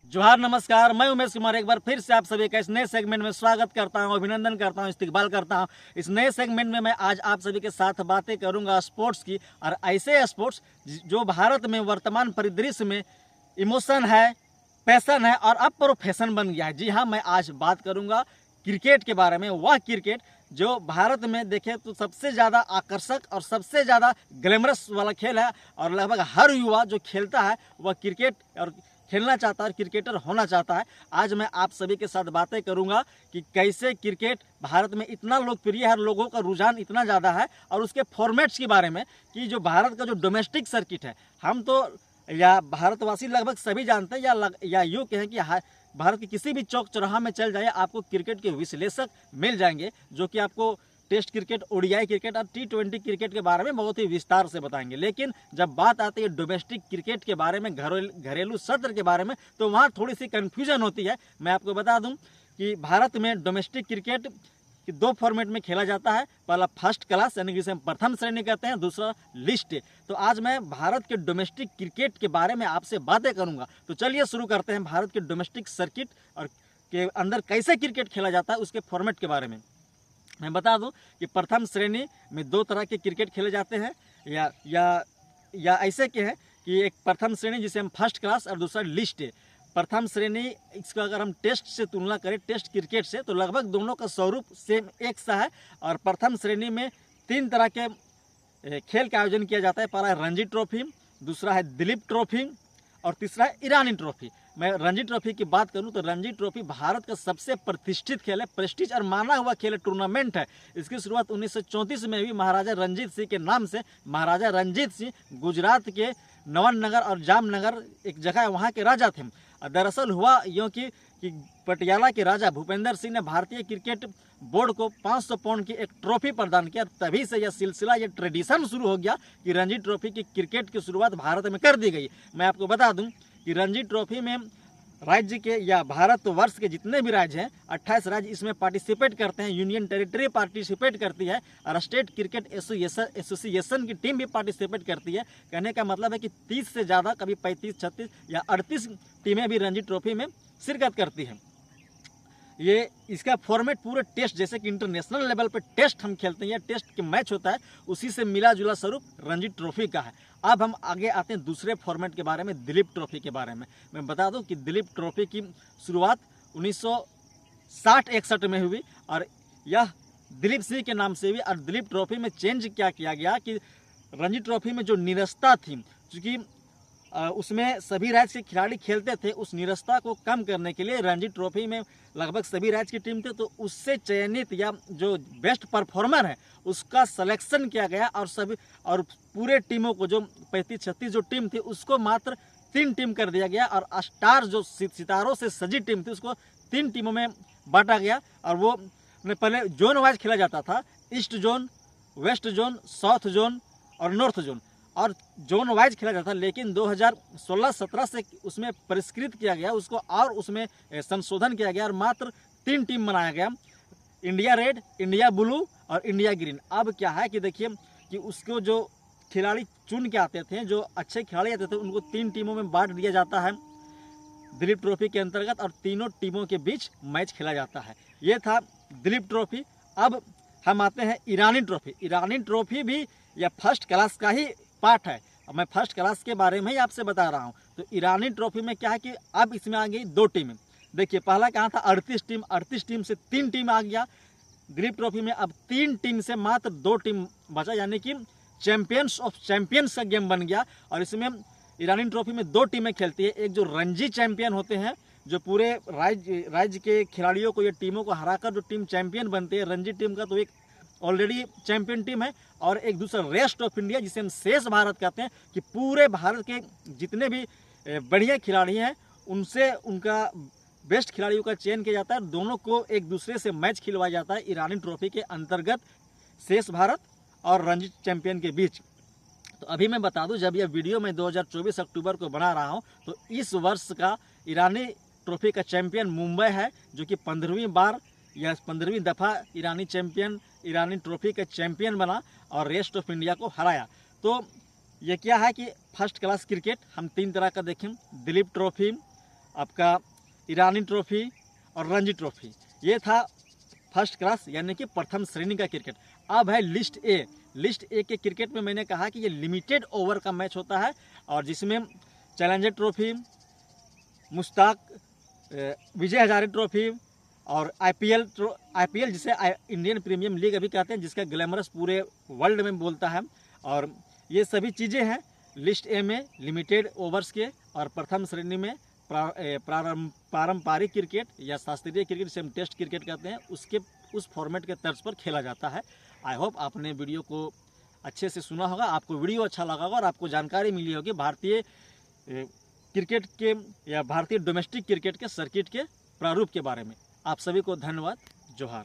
जोहार नमस्कार, मैं उमेश कुमार एक बार फिर से आप सभी का इस नए सेगमेंट में स्वागत करता हूं, अभिनंदन करता हूं, इस्तकबाल करता हूं। इस नए सेगमेंट में मैं आज आप सभी के साथ बातें करूंगा स्पोर्ट्स की, और ऐसे स्पोर्ट्स जो भारत में वर्तमान परिदृश्य में इमोशन है, पैशन है और अब प्रोफेशन बन गया है। जी हाँ, मैं आज बात करूंगा क्रिकेट के बारे में। वह क्रिकेट जो भारत में देखें तो सबसे ज़्यादा आकर्षक और सबसे ज़्यादा ग्लैमरस वाला खेल है, और लगभग हर युवा जो खेलता है वह क्रिकेट और खेलना चाहता है और क्रिकेटर होना चाहता है। आज मैं आप सभी के साथ बातें करूंगा कि कैसे क्रिकेट भारत में इतना लोकप्रिय है, लोगों का रुझान इतना ज़्यादा है, और उसके फॉर्मेट्स के बारे में कि जो भारत का जो डोमेस्टिक सर्किट है, हम तो या भारतवासी लगभग सभी जानते हैं, या यूँ कहें कि भारत के किसी भी चौक चौराहा में चल जाए आपको क्रिकेट के विश्लेषक मिल जाएंगे, जो कि आपको टेस्ट क्रिकेट, ओडीआई क्रिकेट और T20 क्रिकेट के बारे में बहुत ही विस्तार से बताएंगे। लेकिन जब बात आती है डोमेस्टिक क्रिकेट के बारे में, घरेलू सत्र के बारे में, तो वहाँ थोड़ी सी कन्फ्यूजन होती है। मैं आपको बता दूं कि भारत में डोमेस्टिक क्रिकेट कि दो फॉर्मेट में खेला जाता है। पहला फर्स्ट क्लास यानी कि जिसे हम प्रथम श्रेणी कहते हैं, दूसरा लिस्ट। तो आज मैं भारत के डोमेस्टिक क्रिकेट के बारे में आपसे बातें करूंगा। तो चलिए शुरू करते हैं भारत के डोमेस्टिक सर्किट और के अंदर कैसे क्रिकेट खेला जाता है उसके फॉर्मेट के बारे में। मैं बता दूं कि प्रथम श्रेणी में दो तरह के क्रिकेट खेले जाते हैं, या ऐसे के हैं कि एक प्रथम श्रेणी जिसे हम फर्स्ट क्लास और दूसरा लिस्ट है। प्रथम श्रेणी इसका अगर हम टेस्ट से तुलना करें, टेस्ट क्रिकेट से, तो लगभग दोनों का स्वरूप सेम एक सा है। और प्रथम श्रेणी में तीन तरह के खेल का आयोजन किया जाता है। पहला है रणजी ट्रॉफी, दूसरा है दिलीप ट्रॉफी और तीसरा है ईरानी ट्रॉफी। मैं रणजी ट्रॉफी की बात करूं तो रणजी ट्रॉफी भारत का सबसे प्रतिष्ठित खेल है, प्रेस्टीज और माना हुआ खेल है, टूर्नामेंट है। इसकी शुरुआत 1934 में हुई महाराजा रंजीत सिंह के नाम से। महाराजा रंजीत सिंह गुजरात के नवनगर और जामनगर एक जगह है, वहाँ के राजा थे। दरअसल हुआ यूँ कि पटियाला के राजा भूपेंद्र सिंह ने भारतीय क्रिकेट बोर्ड को 500 पाउंड की एक ट्रॉफी प्रदान किया। तभी से यह सिलसिला, यह ट्रेडिशन शुरू हो गया कि रणजी ट्रॉफी की क्रिकेट की शुरुआत भारत में कर दी गई। मैं आपको बता दूं कि रणजी ट्रॉफी में राज्य के या भारतवर्ष के जितने भी राज्य हैं, 28 राज्य इसमें पार्टिसिपेट करते हैं। यूनियन टेरिटरी पार्टिसिपेट करती है और स्टेट क्रिकेट एसोसिएशन की टीम भी पार्टिसिपेट करती है। कहने का मतलब है कि 30 से ज़्यादा, कभी 35, 36 या 38 टीमें भी रणजी ट्रॉफी में शिरकत करती हैं। ये इसका फॉर्मेट पूरे टेस्ट, जैसे कि इंटरनेशनल लेवल पे टेस्ट हम खेलते हैं या टेस्ट के मैच होता है, उसी से मिला जुला स्वरूप रणजी ट्रॉफी का है। अब हम आगे आते हैं दूसरे फॉर्मेट के बारे में, दिलीप ट्रॉफी के बारे में। मैं बता दूं कि दिलीप ट्रॉफी की शुरुआत 1960-61 में हुई, और यह दिलीप सिंह के नाम से हुई। और दिलीप ट्रॉफी में चेंज क्या किया गया कि रणजी ट्रॉफी में जो निरस्ता थी, चूँकि उसमें सभी राज्य के खिलाड़ी खेलते थे, उस निरस्ता को कम करने के लिए रणजी ट्रॉफी में लगभग सभी राज्य की टीम थे, तो उससे चयनित या जो बेस्ट परफॉर्मर है उसका सिलेक्शन किया गया। और पूरे टीमों को, जो 35-36 जो टीम थी, उसको मात्र 3 टीम कर दिया गया। और स्टार जो सितारों से सजी टीम थी उसको 3 टीमों में बांटा गया। और वो पहले जोन वाइज खेला जाता था, east zone, west zone, south zone और नॉर्थ जोन, और जोन वाइज खेला जाता था। लेकिन 2016-17 से उसमें परिष्कृत किया गया उसको, और उसमें संशोधन किया गया और मात्र 3 टीम बनाया गया, इंडिया रेड, इंडिया ब्लू और इंडिया ग्रीन। अब क्या है कि देखिए कि उसको जो खिलाड़ी चुन के आते थे, जो अच्छे खिलाड़ी आते थे, उनको 3 टीमों में बांट दिया जाता है दिलीप ट्रॉफी के अंतर्गत, और तीनों टीमों के बीच मैच खेला जाता है। ये था दिलीप ट्रॉफी। अब हम आते हैं ईरानी ट्रॉफी। ईरानी ट्रॉफी भी यह फर्स्ट क्लास का ही पार्ट है, और मैं फर्स्ट क्लास के बारे में ही आपसे बता रहा हूँ। तो ईरानी ट्रॉफी में क्या है कि अब इसमें आ गई 2 टीमें। देखिए पहला कहाँ था, 38 टीम से 3 टीम आ गया। दिलीप ट्रॉफी में अब 3 टीम से मात्र 2 टीम बचा, यानी कि चैंपियंस ऑफ चैंपियंस का गेम बन गया। और इसमें ईरानी ट्रॉफी में 2 टीमें खेलती है। एक जो रणजी चैंपियन होते हैं, जो पूरे राज्य के खिलाड़ियों को, ये टीमों को हराकर जो टीम चैंपियन बनती है रणजी टीम का, तो एक ऑलरेडी चैंपियन टीम है। और एक दूसरा रेस्ट ऑफ इंडिया, जिसे हम शेष भारत कहते हैं, कि पूरे भारत के जितने भी बढ़िया खिलाड़ी हैं उनसे उनका बेस्ट खिलाड़ियों का चयन किया जाता है। दोनों को एक दूसरे से मैच खिलवाया जाता है ईरानी ट्रॉफी के अंतर्गत, शेष भारत और रणजी चैंपियन के बीच। तो अभी मैं बता दूं, जब यह वीडियो मैं 2024 अक्टूबर को बना रहा हूं, तो इस वर्ष का ईरानी ट्रॉफी का चैंपियन मुंबई है, जो कि 15वीं बार या 15वीं दफ़ा ईरानी ट्रॉफी का चैंपियन बना और रेस्ट ऑफ इंडिया को हराया। तो ये क्या है कि फर्स्ट क्लास क्रिकेट हम 3 तरह का देखें, दिलीप ट्रॉफी, आपका ईरानी ट्रॉफी और रणजी ट्रॉफी। ये था फर्स्ट क्लास यानी कि प्रथम श्रेणी का क्रिकेट। अब है लिस्ट ए। लिस्ट ए के क्रिकेट में मैंने कहा कि ये लिमिटेड ओवर का मैच होता है और जिसमें challenger trophy, Mushtaq Vijay Hazare trophy और आईपीएल जिसे इंडियन प्रीमियम लीग अभी कहते हैं, जिसका ग्लैमरस पूरे वर्ल्ड में बोलता है। और ये सभी चीज़ें हैं लिस्ट ए में, लिमिटेड ओवर्स के। और प्रथम श्रेणी में पारंपरिक क्रिकेट या शास्त्रीय क्रिकेट, जिसे हम टेस्ट क्रिकेट कहते हैं, उस फॉर्मेट के तर्ज पर खेला जाता है। आई होप आपने वीडियो को अच्छे से सुना होगा, आपको वीडियो अच्छा लगा होगा और आपको जानकारी मिली होगी भारतीय क्रिकेट के या भारतीय डोमेस्टिक क्रिकेट के सर्किट के प्रारूप के बारे में। आप सभी को धन्यवाद। जोहार।